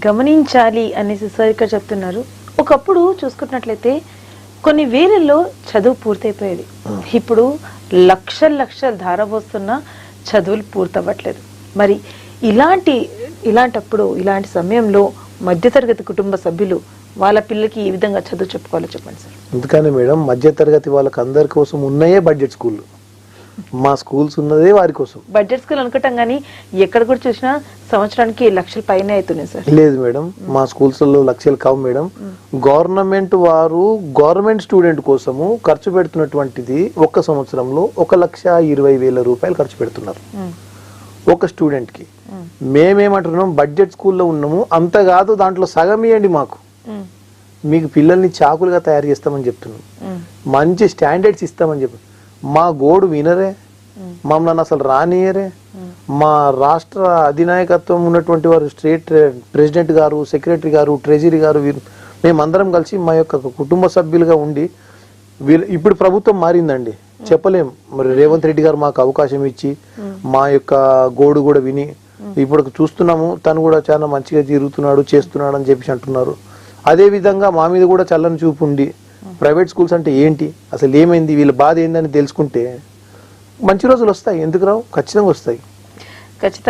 గమనించాలి అనేసి సార్ ఇక్కడ చెప్తున్నారు. ఒకప్పుడు చూసుకున్నట్లయితే కొన్ని వేలల్లో చదువు పూర్తయిపోయేది. ఇప్పుడు లక్షల ధారపోస్తున్న చదువులు పూర్తవ్వట్లేదు. మరి ఇలాంటప్పుడు ఇలాంటి సమయంలో మధ్యతరగతి కుటుంబ సభ్యులు వాళ్ళ పిల్లలకి ఏ విధంగా చదువు చెప్పుకోవాలో చెప్పండి సార్. అందుకని మేడం, మధ్యతరగతి వాళ్ళకి అందరి కోసం ఉన్నాయే బడ్జెట్ స్కూల్. మా స్కూల్స్ ఉన్నదే వారి కోసం. బడ్జెట్ స్కూల్ అనుకుంటాం కానీ ఎక్కడ కూడా చూసినా సంవత్సరానికి లక్షల పైన అవుతున్నాయి సార్. లేదు మేడం, మా స్కూల్స్ లో లక్షలు కావు మేడం. గవర్నమెంట్ వారు గవర్నమెంట్ స్టూడెంట్ కోసము ఖర్చు పెడుతున్నటువంటిది ఒక్క సంవత్సరంలో 1,20,000 రూపాయలు ఖర్చు పెడుతున్నారు ఒక స్టూడెంట్ కి. మేమేమంటున్నాం, బడ్జెట్ స్కూల్లో ఉన్నాము, అంత కాదు దాంట్లో సగం ఇవ్వండి మాకు, మీకు పిల్లల్ని చాకులుగా తయారు చేస్తామని చెప్తున్నాం, మంచి స్టాండర్డ్స్ ఇస్తామని చెప్పి. మా గోడు వినరే, మమ్మల్ని అసలు రానియరే. మా రాష్ట్ర అధినాయకత్వం ఉన్నటువంటి వారు, స్టేట్ ప్రెసిడెంట్ గారు, సెక్రటరీ గారు, ట్రెజరీ గారు, మేమందరం కలిసి మా యొక్క కుటుంబ సభ్యులుగా ఉండి, ఇప్పుడు ప్రభుత్వం మారిందండి, చెప్పలేం. మరి రేవంత్ రెడ్డి గారు మాకు అవకాశం ఇచ్చి మా యొక్క గోడు కూడా విని ఇప్పుడు చూస్తున్నాము, తను కూడా చాలా మంచిగా తిరుగుతున్నాడు, చేస్తున్నాడు అని చెప్పేసి అంటున్నారు. అదే విధంగా మా మీద కూడా చల్లని చూపు ఉండి ప్రైవేట్ స్కూల్స్ అంటే ఏంటి, అసలు ఏమైంది, వీళ్ళ బాధ ఏందని తెలుసుకుంటే మంచి రోజులు వస్తాయి. ఎందుకు రావు? ఖచ్చితంగా వస్తాయి. ఖచ్చితంగా.